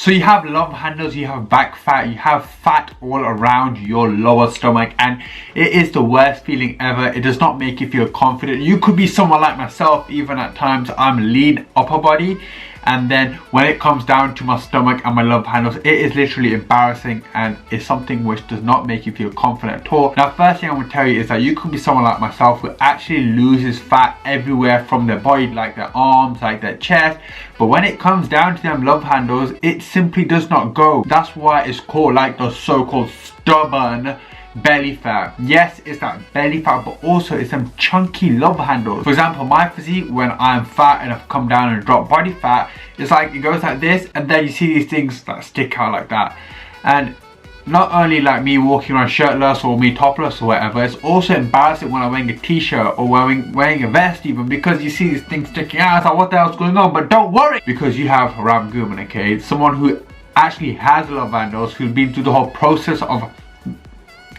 So you have love handles, you have back fat, you have fat all around your lower stomach, and it is the worst feeling ever. It does not make you feel confident. You could be someone like myself. Even at times I'm lean upper body, and then when it comes down to my stomach and my love handles, it is literally embarrassing, and it's something which does not make you feel confident at all. Now, first thing I want to tell you is that you could be someone like myself who actually loses fat everywhere from their body, like their arms, like their chest, but when it comes down to them love handles, it simply does not go. That's why it's called like the so-called stubborn belly fat. Yes, it's that belly fat, but also it's some chunky love handles. For example, my physique, when I'm fat and I've come down and dropped body fat, it's like it goes like this, and then you see these things that stick out like that. And not only like me walking around shirtless or me topless or whatever, it's also embarrassing when I'm wearing a t-shirt or wearing a vest even, because you see these things sticking out. It's like, what the hell's going on? But don't worry, because you have Ghuman, okay, someone who actually has love handles, who's been through the whole process of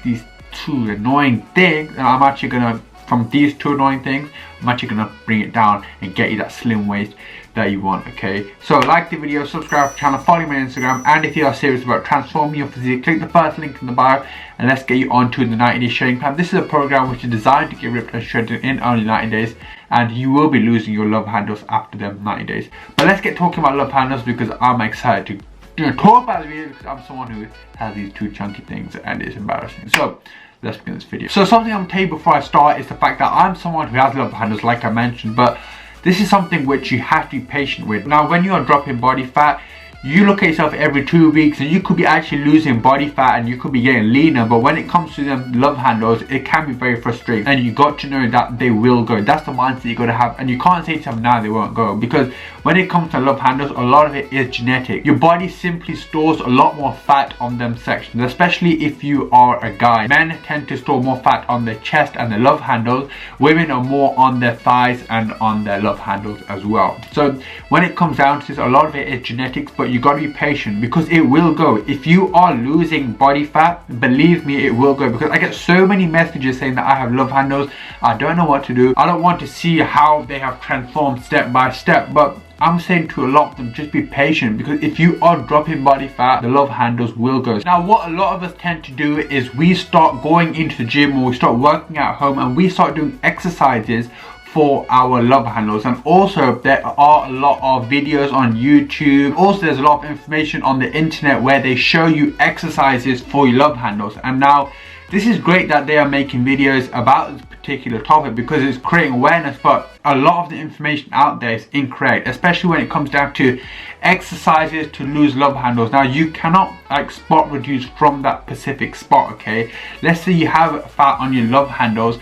these two annoying things, and I'm actually gonna, from these two annoying things, I'm actually gonna bring it down and get you that slim waist that you want, okay? So like the video, subscribe to the channel, follow me on Instagram, and if you are serious about transforming your physique, click the first link in the bio and let's get you onto the 90-day shredding plan. This is a program which is designed to get ripped and shredded in only 90 days, and you will be losing your love handles after them 90 days. But let's get talking about love handles, because I'm excited to talk about the video, because I'm someone who has these two chunky things and it's embarrassing. So let's begin this video. So something I'm gonna tell you before I start is the fact that I'm someone who has love handles, like I mentioned, but this is something which you have to be patient with. Now, when you are dropping body fat, you look at yourself every 2 weeks and you could be actually losing body fat and you could be getting leaner, but when it comes to them love handles, it can be very frustrating, and you got to know that they will go. That's the mindset you got to have, and you can't say to them now they won't go, because when it comes to love handles, a lot of it is genetic. Your body simply stores a lot more fat on them sections, especially if you are a guy. Men tend to store more fat on their chest and their love handles. Women are more on their thighs and on their love handles as well. So when it comes down to this, a lot of it is genetics, but you got to be patient, because it will go. If you are losing body fat, believe me, it will go, because I get so many messages saying that I have love handles, I don't know what to do, I don't want to see how they have transformed step by step. But I'm saying to a lot of them, just be patient, because if you are dropping body fat, the love handles will go. Now, what a lot of us tend to do is we start going into the gym, or we start working at home, and we start doing exercises for our love handles. And also there are a lot of videos on YouTube. Also, there's a lot of information on the internet where they show you exercises for your love handles. And now this is great that they are making videos about this particular topic, because it's creating awareness, but a lot of the information out there is incorrect, especially when it comes down to exercises to lose love handles. Now, you cannot like spot reduce from that specific spot, okay? Let's say you have fat on your love handles,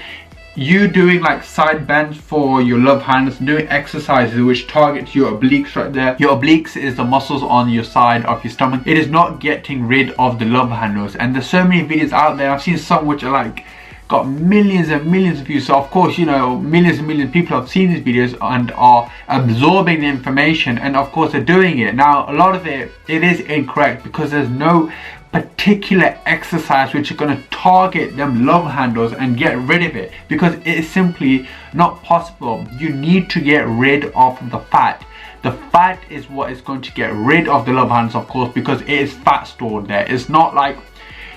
you doing like side bends for your love handles, doing exercises which target your obliques right there. Your obliques is the muscles on your side of your stomach. It is not getting rid of the love handles, and there's so many videos out there. I've seen some which are like got millions and millions of views, so of course, you know, millions and millions of people have seen these videos and are absorbing the information, and of course they're doing it. Now, a lot of it is incorrect, because there's no particular exercise which is going to target them love handles and get rid of it, because it is simply not possible. You need to get rid of the fat. The fat is what is going to get rid of the love handles, of course, because it is fat stored there. It's not like,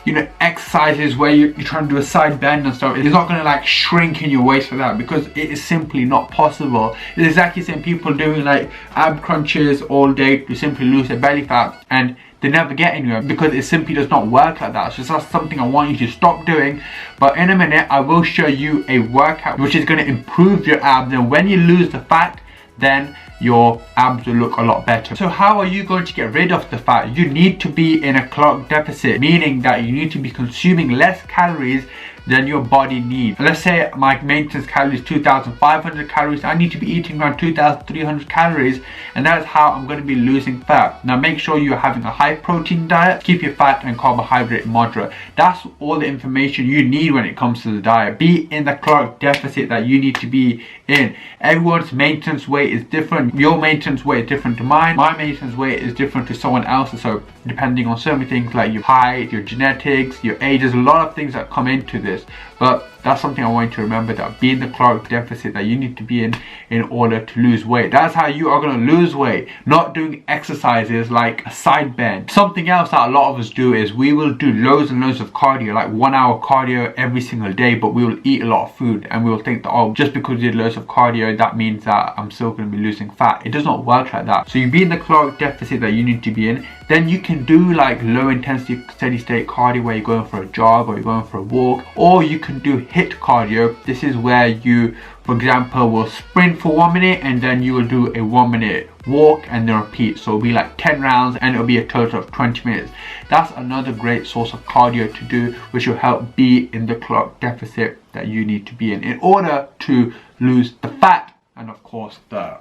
you know, exercises where you're trying to do a side bend and stuff. It's not going to like shrink in your waist for that, because it is simply not possible. It's exactly the same people doing like ab crunches all day to simply lose their belly fat, and they never get anywhere, because it simply does not work like that. So that's something I want you to stop doing. But in a minute, I will show you a workout which is going to improve your abs, and when you lose the fat, then your abs will look a lot better. So how are you going to get rid of the fat? You need to be in a caloric deficit, meaning that you need to be consuming less calories than your body needs. Let's say my maintenance calories 2,500 calories. I need to be eating around 2,300 calories, and that's how I'm going to be losing fat. Now, make sure you're having a high protein diet. Keep your fat and carbohydrate moderate. That's all the information you need when it comes to the diet. Be in the caloric deficit that you need to be in. Everyone's maintenance weight is different. Your maintenance weight is different to mine. My maintenance weight is different to someone else's. So depending on so many things like your height, your genetics, your age, there's a lot of things that come into this. But That's something I want you to remember, that be in the caloric deficit that you need to be in order to lose weight. That's how you are going to lose weight, not doing exercises like a side bend. Something else that a lot of us do is we will do loads and loads of cardio, like 1 hour cardio every single day, but we will eat a lot of food and we will think that, oh, just because you did loads of cardio, that means that I'm still going to be losing fat. It does not work like that. So you be in the caloric deficit that you need to be in, then you can do like low intensity steady state cardio where you're going for a jog or you're going for a walk, or you can do HIIT cardio. This is where you, for example, will sprint for 1 minute and then you will do a 1 minute walk and then repeat. So it'll be like 10 rounds and it'll be a total of 20 minutes. That's another great source of cardio to do, which will help be in the caloric deficit that you need to be in order to lose the fat and of course the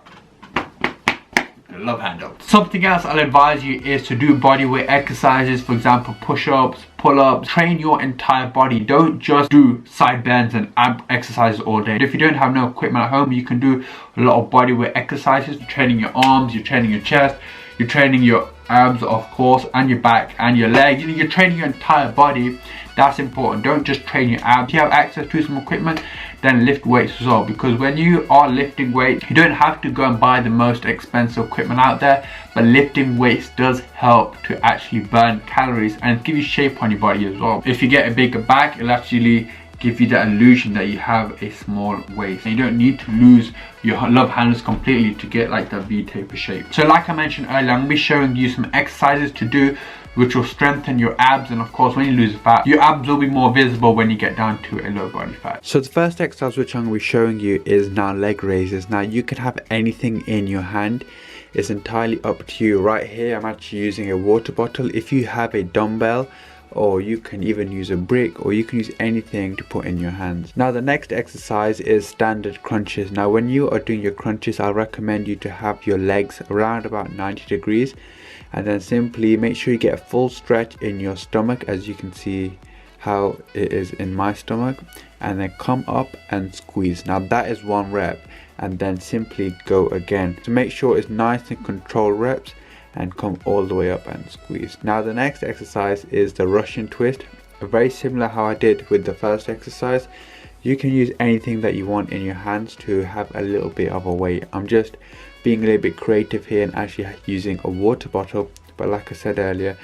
love handle. Something else I'll advise you is to do body weight exercises, for example push-ups, pull-ups. Train your entire body. Don't just do side bends and ab exercises all day. If you don't have no equipment at home, you can do a lot of body weight exercises. You're training your arms, you're training your chest, you're training your abs of course, and your back and your legs. You're training your entire body. That's important. Don't just train your abs. If you have access to some equipment, then lift weights as well, because when you are lifting weights, you don't have to go and buy the most expensive equipment out there, but lifting weights does help to actually burn calories and give you shape on your body as well. If you get a bigger back, it'll actually give you that illusion that you have a small waist, and you don't need to lose your love handles completely to get like that V-taper shape. So like I mentioned earlier, I'm going to be showing you some exercises to do which will strengthen your abs, and of course when you lose fat, your abs will be more visible when you get down to a low body fat. So the first exercise which I'm going to be showing you is now leg raises. Now you can have anything in your hand, it's entirely up to you. Right here I'm actually using a water bottle. If you have a dumbbell, or you can even use a brick, or you can use anything to put in your hands. Now the next exercise is standard crunches. Now when you are doing your crunches, I'll recommend you to have your legs around about 90 degrees, and then simply make sure you get a full stretch in your stomach, as you can see how it is in my stomach, and then come up and squeeze. Now that is 1 rep, and then simply go again. So make sure it's nice and controlled reps, and come all the way up and squeeze. Now the next exercise is the Russian twist. Very similar how I did with the first exercise. You can use anything that you want in your hands to have a little bit of a weight. I'm just being a little bit creative here and actually using a water bottle, but like I said earlier,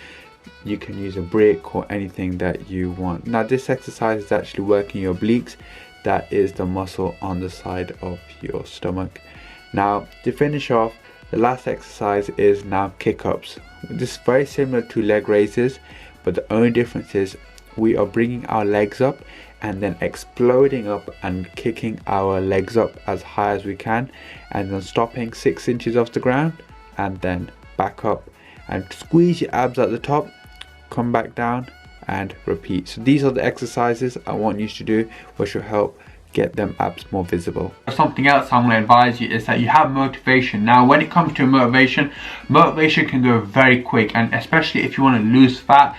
you can use a brick or anything that you want. Now this exercise is actually working your obliques. That is the muscle on the side of your stomach. Now to finish off, the last exercise is now kick-ups. This is very similar to leg raises, but the only difference is we are bringing our legs up and then exploding up and kicking our legs up as high as we can, and then stopping 6 inches off the ground and then back up, and squeeze your abs at the top, come back down and repeat. So these are the exercises I want you to do, which will help get them abs more visible. Something else I'm going to advise you is that you have motivation. Now when it comes to motivation can go very quick, and especially if you want to lose fat,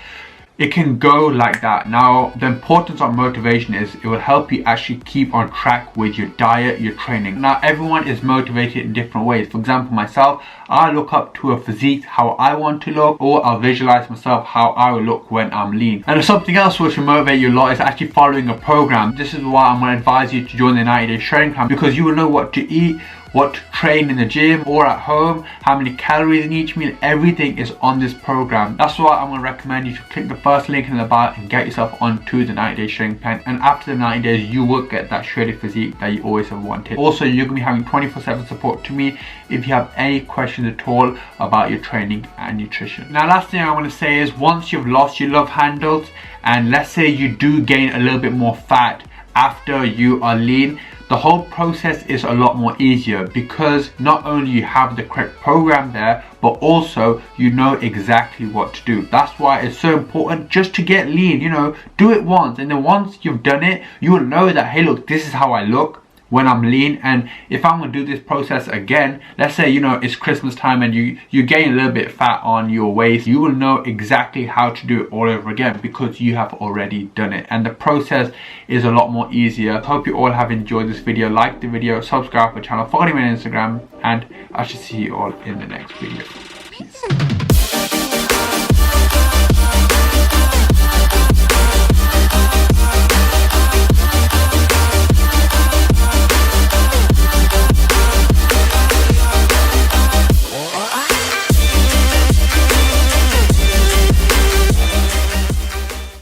it can go like that. Now the importance of motivation is it will help you actually keep on track with your diet, your training. Now everyone is motivated in different ways. For example, myself, I look up to a physique how I want to look, or I'll visualize myself how I will look when I'm lean. And something else which will motivate you a lot is actually following a program. This is why I'm going to advise you to join the 90-day training plan, because you will know what to eat, what to train in the gym or at home, how many calories in each meal. Everything is on this program. That's why I'm going to recommend you to click the first link in the bio and get yourself onto the 90-day training plan, and after the 90 days you will get that shredded physique that you always have wanted. Also, you're going to be having 24/7 support to me if you have any questions at all about your training and nutrition. Now last thing I want to say is, once you've lost your love handles, and let's say you do gain a little bit more fat after you are lean, the whole process is a lot more easier, because not only you have the correct program there, but also you know exactly what to do. That's why it's so important just to get lean. You know, do it once, and then once you've done it, you will know that, hey look, this is how I look when I'm lean. And if I'm going to do this process again, let's say, you know, it's Christmas time and you gain a little bit of fat on your waist, you will know exactly how to do it all over again, because you have already done it, and the process is a lot more easier. I hope you all have enjoyed this video. Like the video, subscribe to the channel, follow me on Instagram, and I shall see you all in the next video. Peace.